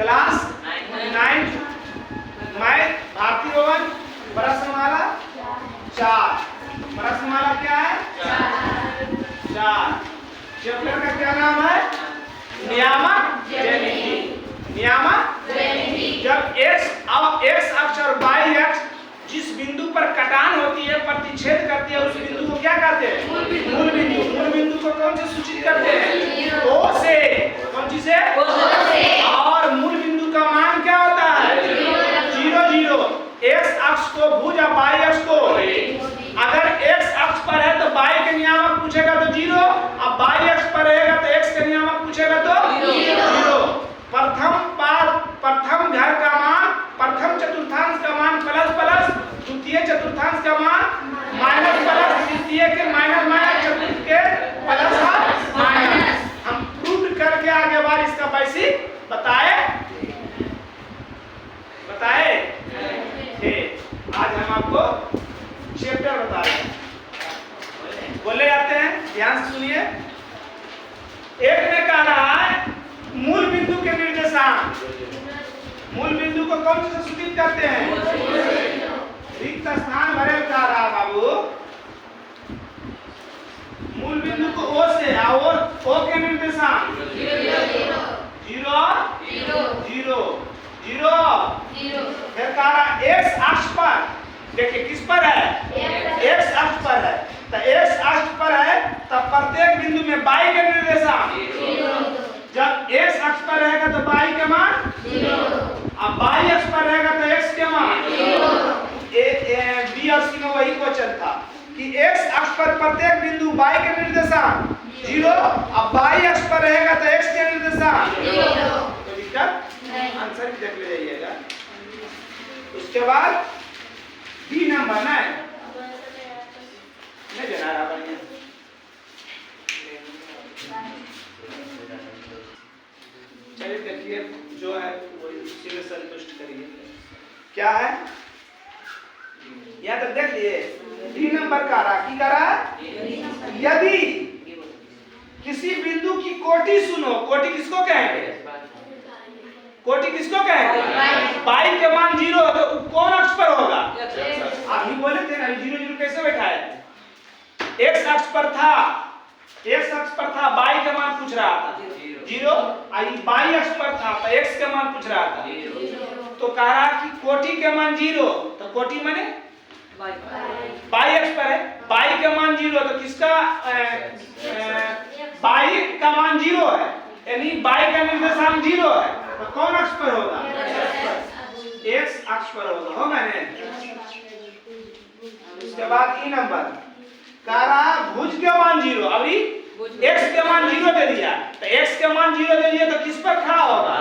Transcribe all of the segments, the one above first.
Class 9 math Bharati Rohan. प्रश्नमाला 4। प्रश्नमाला क्या है? 4। चैप्टर का क्या नाम है? नियामक ज्यामिति। नियामक ज्यामिति। जब x अक्ष और y अक्ष जिस बिंदु पर कटान होती है, प्रतिच्छेद करती है, उस बिंदु को क्या कहते हैं? मूल बिंदु। मूल बिंदु को कौन से सूचित करते हैं? O से। कौन सी से? O से। और मूल बिंदु का मान क्या होता है? 0 0। x अक्ष को भुज और y अक्ष को, अगर x अक्ष पर है तो y के नियामक पूछेगा तो 0, अब y अक्ष पर रहेगा तो x के नियामक पूछेगा तो 0। प्रथम घर का मान, प्रथम चतुर्थांश का मान प्लस प्लस, द्वितीय चतुर्थांश का मान माइनस प्लस, तृतीय के माइनस माइनस, चतुर्थ के प्लस माइनस। हम प्रूव करके आगे बार इसका बेसिक बताए थे। आज हम आपको चैप्टर बता रहे हैं। बोले जाते हैं, ध्यान से सुनिए। एक में कह रहा है मूल बिंदु के निर्देशांक। मूल बिंदु को कौन से सूचित करते हैं? रिक्त स्थान भरे बता रहा बाबू। मूल बिंदु को O से, और O के निर्देशांक 0 0। फिर कह रहा x अक्ष पर, देखिए किस पर है? x अक्ष पर है। तो x अक्ष पर है तब प्रत्येक बिंदु में y के निर्देशांक। जब x अक्ष पर रहेगा तो y के मान 0, अब y अक्ष पर रहेगा तो x के मान 0। b और c में वही क्वेश्चन था कि x अक्ष पर प्रत्येक बिंदु y के निर्देशांक 0, अब y अक्ष पर रहेगा तो x के निर्देशांक 0। तो दिक्कत आंसर भी देख ले जाइएगा। उसके बाद बी नंबर ना नहीं जना रहा बढ़िया। चलिए देखिए जो है वही उसी में संतुष्ट करिए। क्या है? यहाँ तक देख लिए। डी नंबर का रहा की करा, यदि किसी बिंदु की कोटि सुनो, कोटि किसको कहेंगे? कोटि किसको कहेंगे? y के मान 0 तो कौन अक्ष पर होगा? आप ही बोले थे ना 0 0 कैसे बैठा है? x अक्ष पर था, y के मान पूछ रहा था 0, y अक्ष पर था तो x के मान पूछ रहा था। तो कह रहा कि कोटि के मान 0, तो कोटि माने y अक्ष पर है, y के मान 0 तो किसका y का मान 0 है, यानी y का निर्देशांक 0 है, तो कौन अक्ष पर होगा? x अक्ष पर होगा ना। उसके बाद ई नंबर कह रहा भुज के मान 0, अभी x के मान 0 दे दिया, तो x के मान 0 दे दिया तो किस पर खड़ा होगा?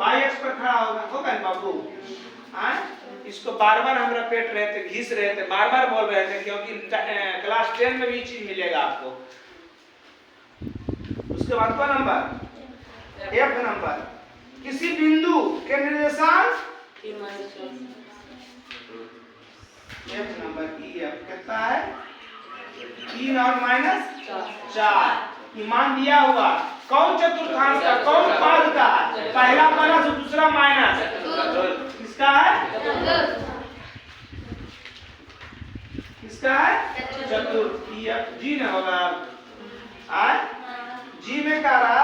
y अक्ष पर खड़ा होगा ना बाबू। इसको बार बार हम रपेट रहे थे, घिस रहे थे, बार बार बोल रहे थे, क्योंकि क्लास 10 में भी चीज मिलेगा आपको। उसके बाद कौन नंबर? F नंबर, किसी बिंदु के निर्देशांक F नंबर EF कितना है? 3 और -4 मान दिया हुआ। कौन चतुर्थांश का, कौन पाद का? पहला प्लस दूसरा माइनस, किसका है? किसका है? चतुर्थ। EF जी ना होगा। जी में कह रहा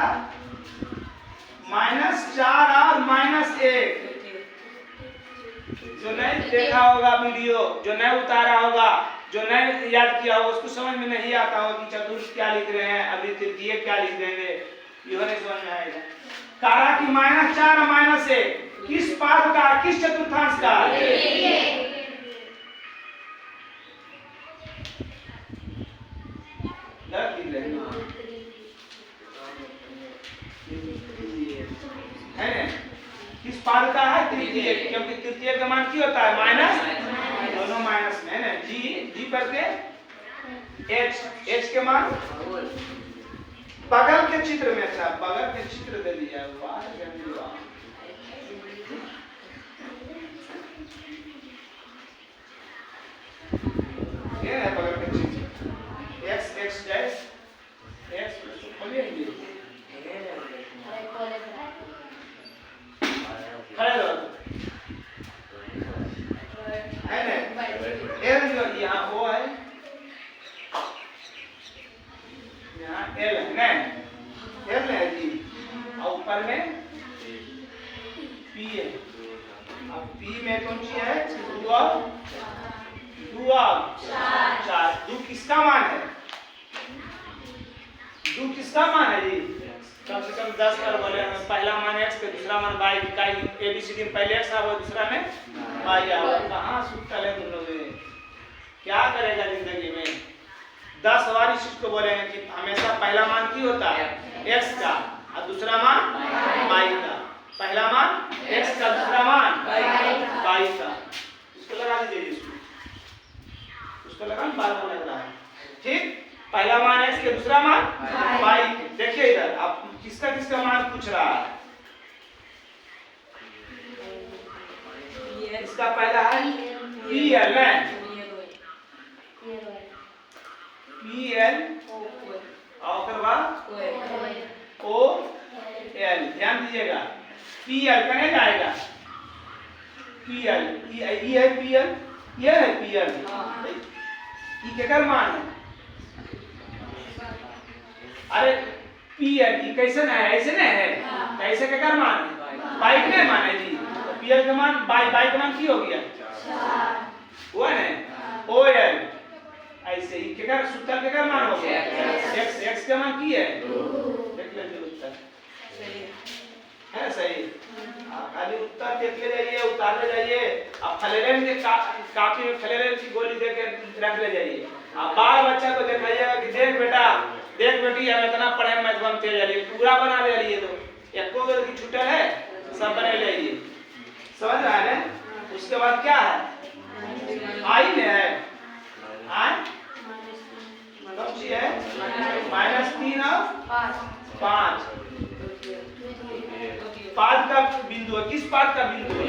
-4 और -1। जो नहीं देखा होगा वीडियो, जो नहीं उतारा होगा, जो नहीं याद किया होगा, उसको समझ में नहीं आता होगा कि चतुर्थ क्या लिख रहे हैं, अभी तृतीय क्या लिख देंगे, ये नहीं समझ में आएगा। कहा कि -4 और -1 किस पाद का, किस चतुर्थांश का? है किस पाद का है? तृतीय, क्योंकि तृतीय का मान क्या होता है? माइनस, दोनों माइनस में है ना। जी करके h के मान बगल के चित्र में, अच्छा बगल के चित्र दे दिया। ये है बगल के चित्र, x डैश x खोलिए। पी में कौन सी है 2 और 4। 2 किसका मान है? 2 किसका मान है जी? कम से कम 10 बार बोले हम। पहला मान x के दूसरा मान y का ABCD में पहले x आवा दूसरा में y आवा। कहाँ सूत्र है तुम लोग? क्या करेगा जिंदगी में? 10 बार इस चीज को बोलेंगे कि हमेशा पहला मान की होता है x का और दूसरा मान y का। पहला मान x का, दूसरा मान y का। इसको लगा दीजिए, इसको लगा बार बार लग रहा है। ठीक, पहला मान x के दूसरा मान y के। देखिए इधर आप किसका किसका मान पूछ रहा है। इसका पहला है PL में PL और बाद OL। ध्यान दीजिएगा, PL कने जाएगा PL, ये है PL, ये है PL। ये क्या कर मान है? अरे PL ये कैसे ना है? ऐसे ना है, कैसे क्या कर मान है? बाइक ने मान है जी। तो PL का मान बाइक का मान की हो गया 4 है ना। OL ऐसे ही क्या कर सूत्र क्या कर मान हो गया x का मान की है 2। देख लीजिए उत्तर है सही। खाली उत्तर देख ले जाइए, उतार ले जाइए। अब फलेलेन के काफी में फलेलेन की गोली दे के रख ले जाइए। अब बाल बच्चा को दिखाइएगा कि देख बेटा, देख बेटी, हम इतना पढ़े मैथ में तेज आइए, पूरा बना ले आइए। तो एको गो की छूटल है, सब बना ले आइए। समझ रहा है ना? उसके बाद क्या है? आई में है आई कौन सी है? -3 और 5। 5 का बिंदु है। किस 5 का बिंदु है?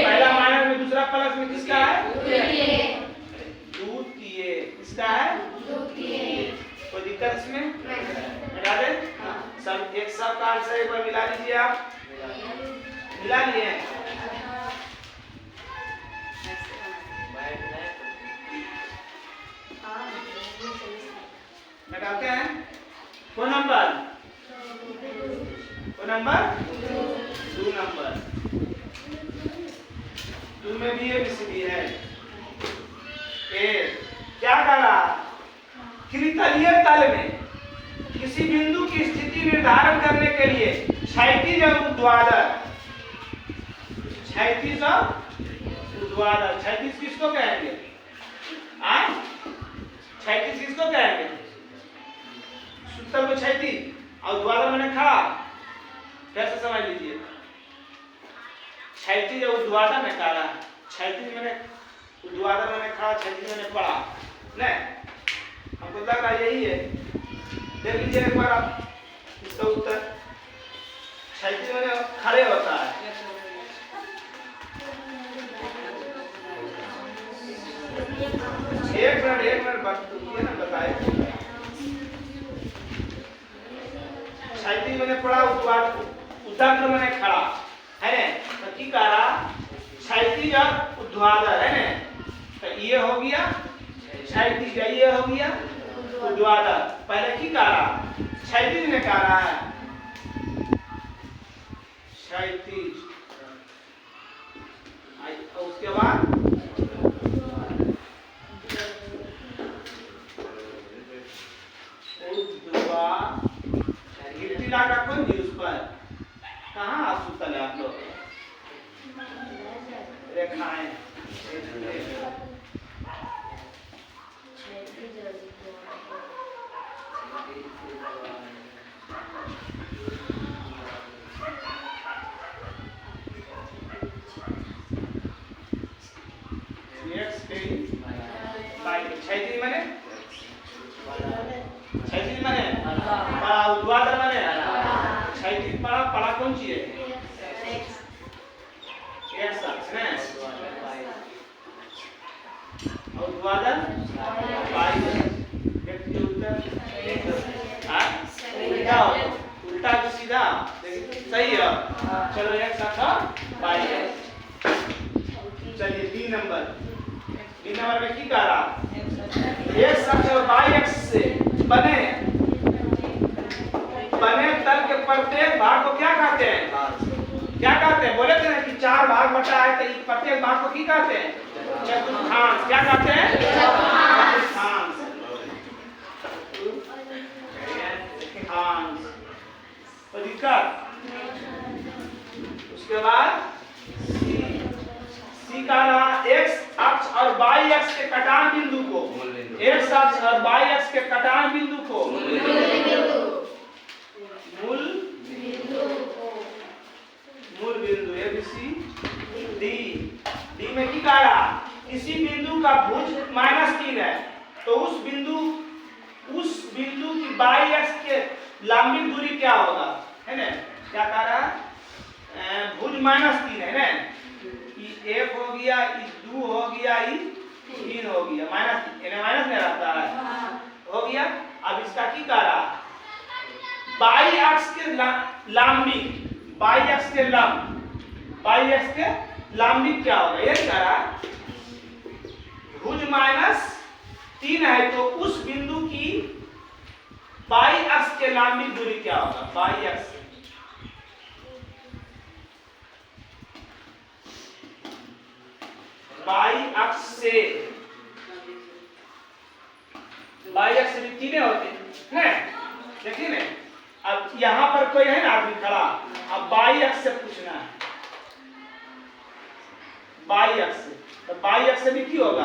पहला माइनस में दूसरा प्लस में किसका है? द्वितीय। किसका है? कोई दिक्कत इसमें? मिला दे सब, एक सब का आंसर एक बार मिला लीजिए आप। मिला लिए? मैं डालते हैं कौन नंबर? कौन नंबर? 2 नंबर। 2 में भी ABCD है। क्या करा? त्रितलीय तल में किसी बिंदु की स्थिति निर्धारण करने के लिए क्षैतिज और ऊर्ध्वाधर, क्षैतिज और ऊर्ध्वाधर। क्षैतिज किसको कहेंगे? क्षैतिज किसको कहेंगे? सूत्र को क्षैतिज और ऊर्ध्वाधर मैंने खड़ा। कैसे समझ लीजिए? क्षैतिज और ऊर्ध्वाधर में कहा, क्षैतिज मैंने ऊर्ध्वाधर मैंने खड़ा, क्षैतिज मैंने पड़ा नहीं। हमको लग रहा यही है। देख लीजिए एक बार आप इसका उत्तर। क्षैतिज मैंने खड़े होता है। एक मिनट बात ये ना बताए। क्षैतिज मैंने पड़ा, ऊर्ध्वाधर मैंने खड़ा है ना। तो की करा? क्षैतिज और ऊर्ध्वाधर है ना। तो ये हो गया क्षैतिज, ये हो गया ऊर्ध्वाधर। पहले की करा? क्षैतिज ने करा है क्षैतिज, उसके बाद गिट्टी लागा कौन जी उस पर? कहाँ आप सुतल है आप लोग? रेखाएं क्षैतिज माने बड़ा, ऊर्ध्वाधर माने क्षैतिज पड़ा, पड़ा कौन सी है? x अक्ष है। और ऊर्ध्वाधर y। देखिए उत्तर उल्टा हो, उल्टा तो सीधा सही है। चलो x अक्ष y है। चलिए 3 नंबर में की कह रहा? x अक्ष और y अक्ष से बने तल के प्रत्येक भाग को क्या कहते हैं? क्या कहते हैं? बोले थे ना कि 4 भाग बटा है तो प्रत्येक भाग को की कहते हैं? चतुर्थांश। क्या कहते हैं? चतुर्थांश। तो दिक्कत। उसके बाद सी का रहा x अक्ष और y अक्ष के कटान बिंदु को, x अक्ष और y अक्ष के कटान बिंदु को मूल बिंदु ABC डी में की कहा रहा? किसी बिंदु का भुज -3 है तो उस बिंदु की y अक्ष के लंबित दूरी क्या होगा, है ना? क्या कह रहा है? भुज -3 है ना, ये 1 हो गया, ये 2 हो गया, ये 3 हो गया, माइनस में रहता है, हो गया। अब इसका की कह रहा? बाई अक्ष के लंबित, बाई अक्ष के लंबित क्या होगा? ये कह रहा भुज -3 है तो उस बिंदु की बाई अक्ष के लंबित दूरी क्या होगा? बाई अक्ष से बाई अक्ष भी 3 होते हैं, देखिए ना। अब यहाँ पर कोई है ना आदमी खड़ा, अब बाई अक्ष से पूछना है, बाई अक्ष से, तो बाई अक्ष से भी क्या होगा?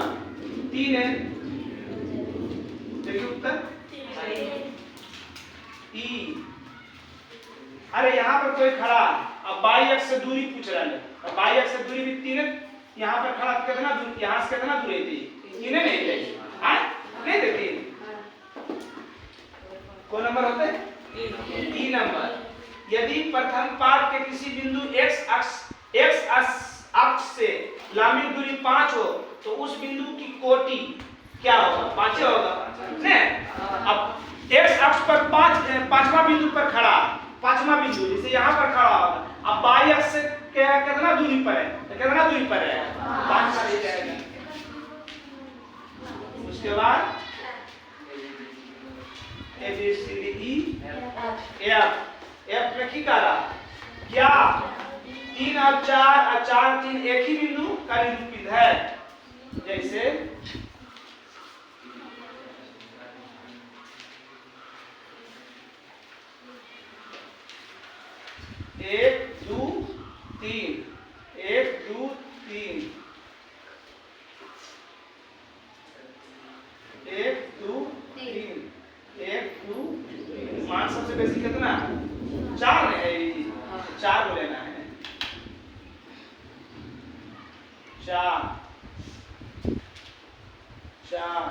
3 है, देखिए उत्तर ई। अरे यहाँ पर कोई खड़ा, अब बाई अक्ष से दूरी पूछ रहा है, अब बाई अक्ष से दूरी भी 3 है। यहाँ पर खड़ा कितना दूर, यहाँ से कितना दूर है? 3 नहीं थे, नहीं थे 3। कौन नंबर होते हैं? 3 नंबर। यदि प्रथम पाद के किसी बिंदु x अक्ष से लंबित दूरी 5 हो तो उस बिंदु की कोटि क्या होगा? 5 होगा ने। अब x अक्ष पर 5वां बिंदु पर खड़ा, 5वां बिंदु जैसे यहाँ पर खड़ा होगा, अब बाई अक्ष से कितना दूरी पर है? कितना दूरी पर है? 5 पर ही जाएगा। उसके बाद A B C D E F में की करा? क्या 3 और 4 और 4 3 एक ही बिंदु का निरूपित है? जैसे 1 2 3 1 2 3 1 2 3 1 2 3। मान सबसे बेसी कितना? 4 है, 4 को लेना है। 4 4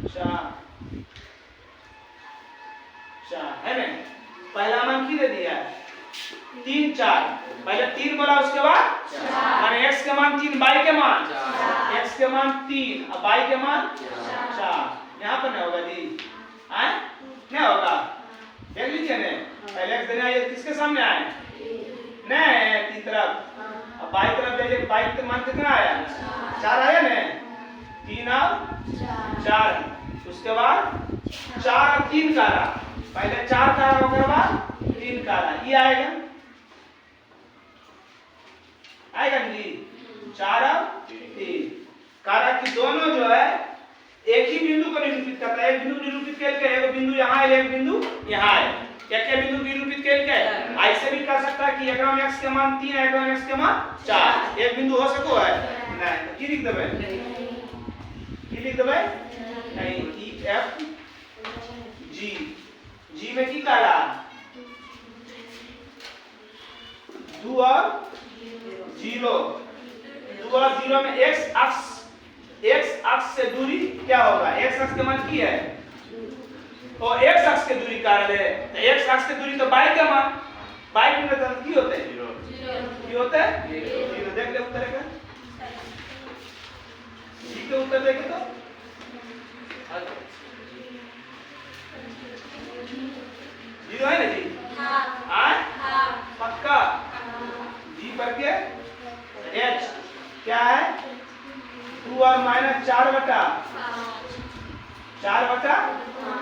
4 4 है ना? पहला मान की दे दिया 3 4, पहले 3 बोला, उसके बाद माने x के मान 3, y के मान x के मान 3 और y के मान 4। यहाँ पर नहीं होगा जी, नहीं होगा, देख लीजिए ने। पहले x देना है किसके सामने आए? नहीं 3 तरफ, अब y तरफ जाइए, y के मान कितना आया? 4 आया ने, 3 और 4। उसके बाद 4 और 3 का रहा, पहले 4 का रहा, उसके बाद 3 का रहा, ये आएगा जी 4 और 3। कारण कि दोनों जो है एक ही बिंदु को निरूपित करता है। एक बिंदु निरूपित करके, एक बिंदु यहाँ है, एक बिंदु यहाँ है, एक बिंदु निरूपित करके ऐसे भी कर सकता है कि एक में x के मान 3 है, एक में x के मान 4, एक बिंदु हो सको है नहीं, तो की लिख देबे? की लिख देबे? नहीं, E F G। G में की कहा? 2 और 0, 2 और 0 में x अक्ष से दूरी क्या होगा? x अक्ष के मान की है, और x अक्ष के दूरी का है, तो x अक्ष के दूरी तो y के मान, y के मतलब की होते हैं? 0 की होता है 0। देख ले उत्तर का, जी के उत्तर देखे तो 0 है ना जी? हाँ पक्का। जी पर के h क्या है? 2 और -4 बटा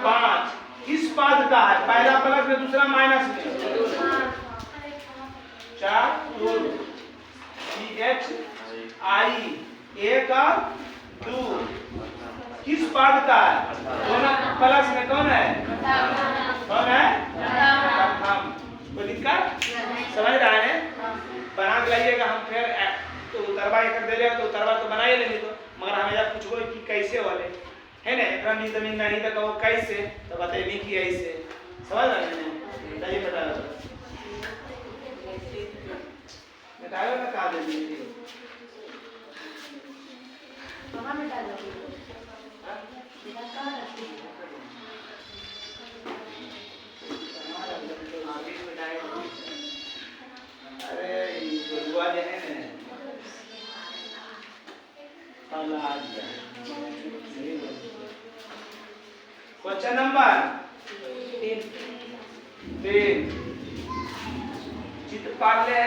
5 किस पाद का है? पहला प्लस में दूसरा माइनस में। 4 2 CHI 1 और 2 किस पाद का है? दोनों प्लस में कौन है? कौन है? प्रथम। कोई दिक्कत? समझ रहा है? बना के लाइएगा, हम फिर तो उतरवा कर दे तो उतरवा तो बना ही लेंगे, तो मगर हमें जब पूछो कि कैसे वाले है ना, रमी जमीन नहीं तो कहो कैसे, तो बताइए नहीं कि ऐसे। समझ रहे हैं? बताइए बता दो मिटाओ ना कहा दे कहाँ मिटा दोगे? अरे गुरुआ जो है ना क्वेश्चन नंबर 3 चित्र पाल ले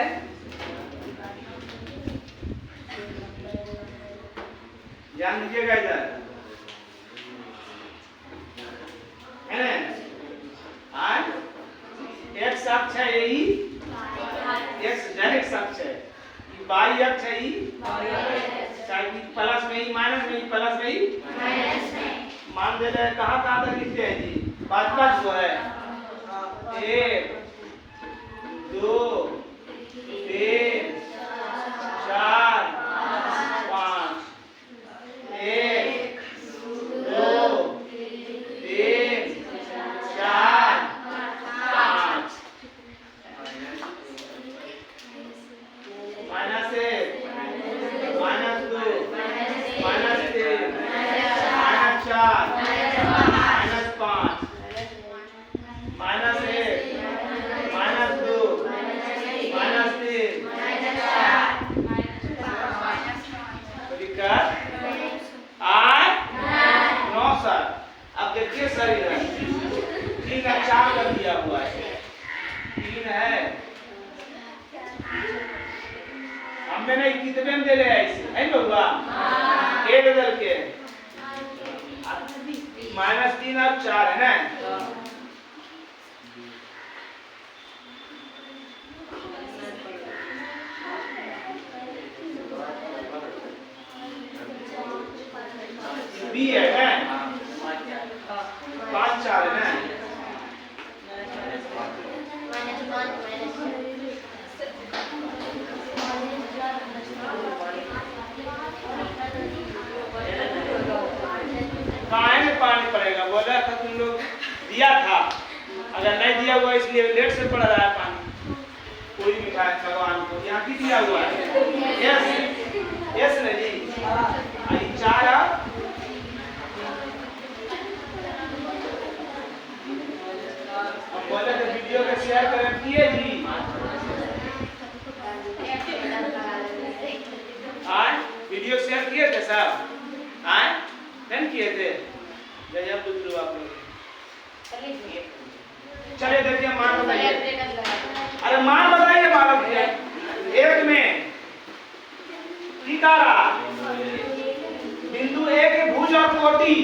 ध्यान दीजिएगा इधर है ना। आज x अक्ष है यही, x डायरेक्ट अक्ष है, y अक्ष है ही, चाहे प्लस में ही माइनस में ही, प्लस में ही मान दे रहे। कहाँ कहाँ तक लिखते हैं जी? पाँच जो है 1 2 3 4 5 1 2 3 4 5 minus 1 minus 2 minus 3 minus 4 minus 5 minus 1 minus 2 minus 3 दिक्कत 8 9 सर। अब देखिए सर इधर 3 का 4 कर दिया हुआ है, 3 है हमें नहीं कितने में दे रहे हैं ऐसे है बउआ? एक बदल के -3 और 4 है ना। बी है ना 5 4 है ना। काहे में पानी पड़ेगा? बोला था तुम लोग दिया था, अगर नहीं दिया हुआ इसलिए लेट से पड़ रहा है पानी। कोई मिठाई भगवान को यहाँ की दिया हुआ है। यस यस ना जी। आई 4 हम बोले थे वीडियो को शेयर करें, किए जी? आज वीडियो शेयर किए थे सब? आज नहीं किए थे? जब बुद्धू आप लोग चलिए देखिए मान बताइए। अरे मान बताइए मालूम है एक में ठीक आ रहा बिंदु ए के भुज और कोटि,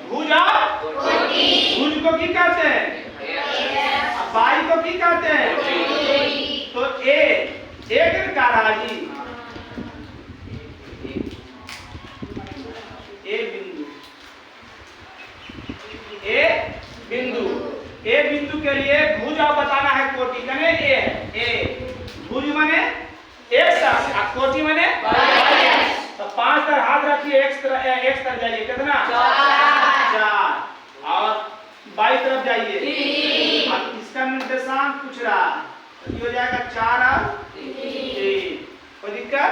भुज और भुज को की कहते हैं? बाई को की कहते हैं? तो ए एक का रहा जी ए बिंदु के लिए भुज आप बताना है कोटि कने ए है। ए भुज माने x अक्ष, कोटि माने y। तो 5 तरह हाथ रखिए, x तरफ जाइए कितना? 4 और y तरफ जाइए 3। अब इसका निर्देशांक पूछ रहा है तो ये हो जाएगा 4 और 3। कोई दिक्कत?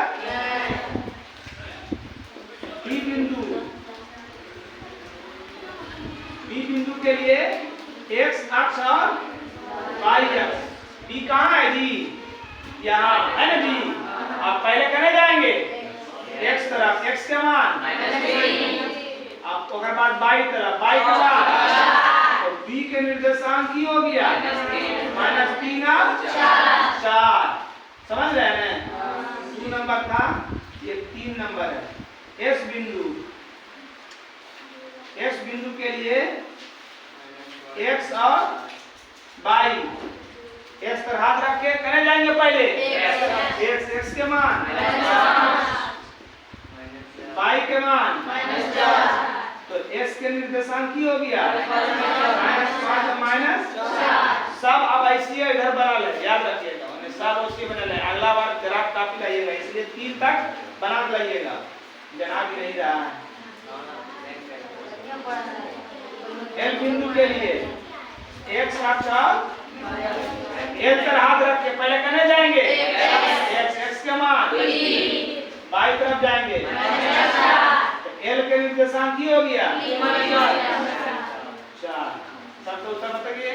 बी बिंदु के लिए x अक्ष और y अक्ष। बी कहाँ है जी? यहाँ है ना जी। आप पहले करने जाएंगे x तरफ, x के मान आप तो बाद y तरफ, y के मान तो b के निर्देशांक की हो गया -3 और 4। समझ रहे हैं ना? 2 नंबर था, ये 3 नंबर है। x बिंदु के लिए x और y। x पर हाथ रख के कने जाएंगे पहले x के मान y के मान तो x के निर्देशांक की हो गया -5 और -4। सब अब ऐसे इधर बना ले, याद रखिएगा मैंने सब उसी बना ले। अगला बार ग्राफ कॉपी लाइएगा, इसलिए 3 तक बना के लाइएगा, जना भी नहीं रहा है। L बिंदु के लिए x अक्ष L पर हाथ रख के पहले कने जाएंगे x के मान y तरफ जाएंगे तो L के निर्देशांक की हो गया 4। सबका उत्तर बताइए।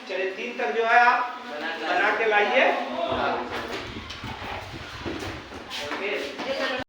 चलिए 3 तक जो है आप बना के लाइए।